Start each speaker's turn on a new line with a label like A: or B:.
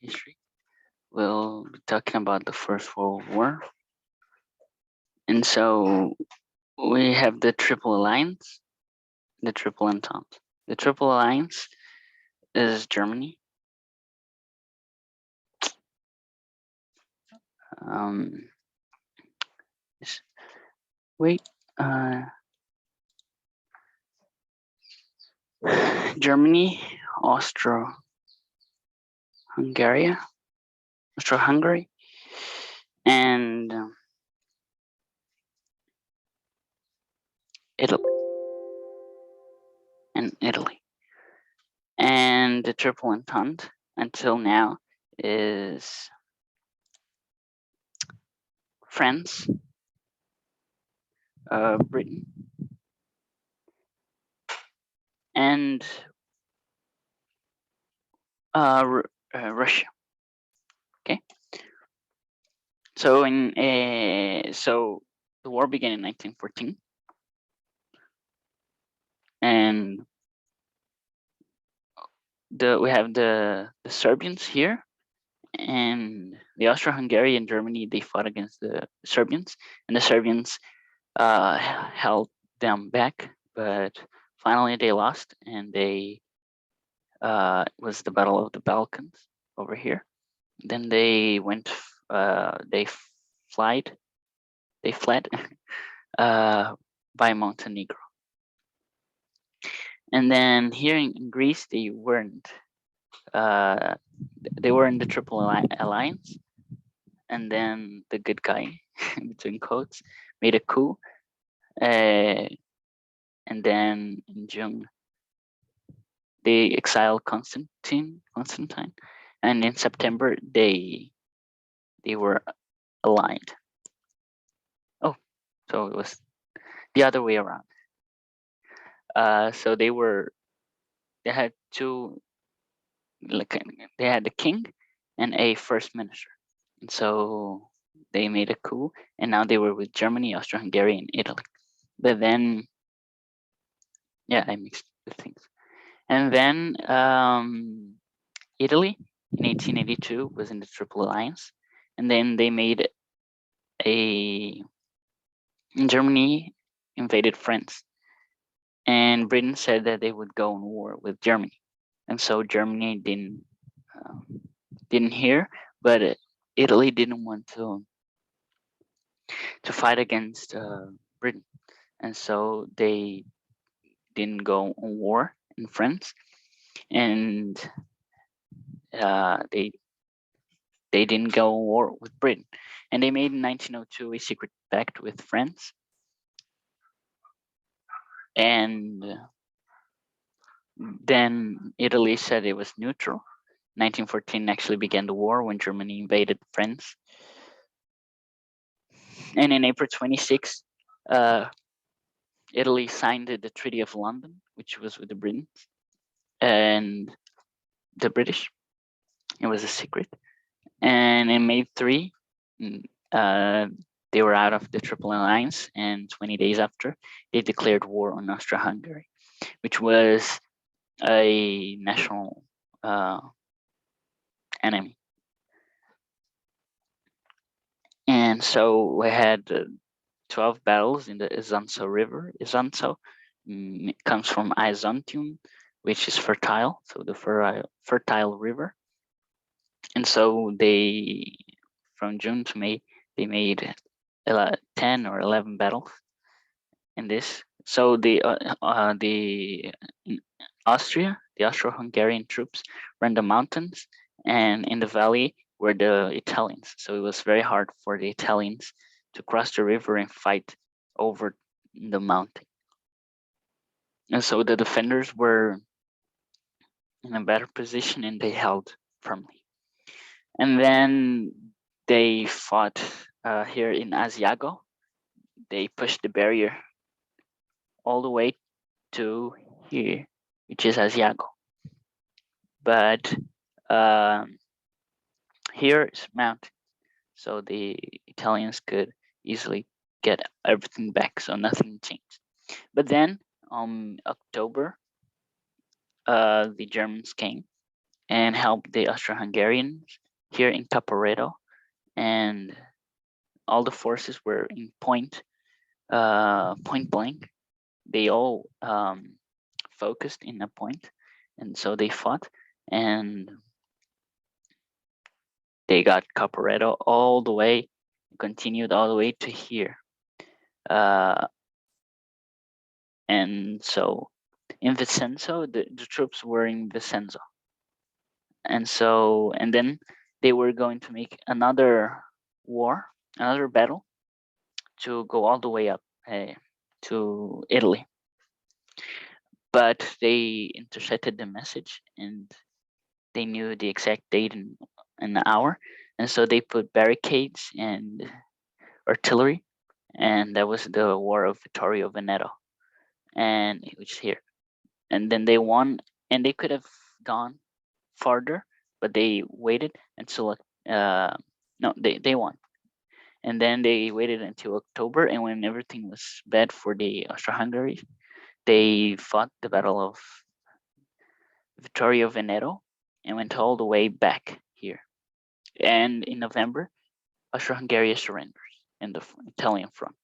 A: history. We'll be talking about the First World War. And so we have the Triple Alliance, the Triple Entente. The Triple Alliance is Germany, um, wait, Germany, Austro-Hungary, Austro-Hungary, and Italy, and the Triple Entente until now is France, Britain, and Russia. Okay, so so the war began in 1914, and we have the Serbians here, and the Austro-Hungarian Germany, they fought against the Serbians, and the Serbians held them back, but finally they lost, and it was the Battle of the Balkans over here. Then they went, they fled by Montenegro. And then here in Greece, they were in the Triple Alliance, and then the good guy, between quotes, made a coup, and then in June they exiled Constantine, and in September they were aligned. Oh, so it was the other way around. So they had two, like, they had a king and a first minister, and so they made a coup, and now they were with Germany, Austro-Hungary, and Italy. But then, yeah, I mixed the things. And then Italy in 1882 was in the Triple Alliance, and then they made Germany invaded France, and Britain said that they would go in war with Germany, and so Germany didn't hear, but Italy didn't want to fight against Britain, and so they didn't go on war in France, and they didn't go on war with Britain, and they made in 1902 a secret pact with France, and then Italy said it was neutral. 1914 actually began the war when Germany invaded France, and in April 26, Italy signed the Treaty of London, which was with the Britons and the British. It was a secret. And in May 3, they were out of the Triple Alliance, and 20 days after, they declared war on Austro-Hungary, which was a national enemy. And so we had 12 battles in the Isonzo River. Isonzo comes from Isontium, which is fertile, so the fertile river. And so they, from June to May, they made 10 or 11 battles in this. So the Austro-Hungarian troops were in the mountains, and in the valley were the Italians. So it was very hard for the Italians to cross the river and fight over the mountain. And so the defenders were in a better position, and they held firmly. And then they fought here in Asiago. They pushed the barrier all the way to here, which is Asiago. But here is mountain, so the Italians could easily get everything back, so nothing changed. But then October, the Germans came, and helped the Austro-Hungarians here in Caporetto, and all the forces were in point blank. They all focused in a point, and so they fought, and they got Caporetto all the way, continued all the way to here. And so in Vicenzo, the troops were in Vicenzo. And so, and then they were going to make another battle to go all the way up to Italy. But they intercepted the message, and they knew the exact date and an hour. And so they put barricades and artillery, and that was the War of Vittorio Veneto, and which is here. And then they won, and they could have gone farther, but they waited until no, they won. And then they waited until October, and when everything was bad for the Austro-Hungary, they fought the Battle of Vittorio Veneto and went all the way back here. And in November, Austro-Hungary surrenders in the Italian front.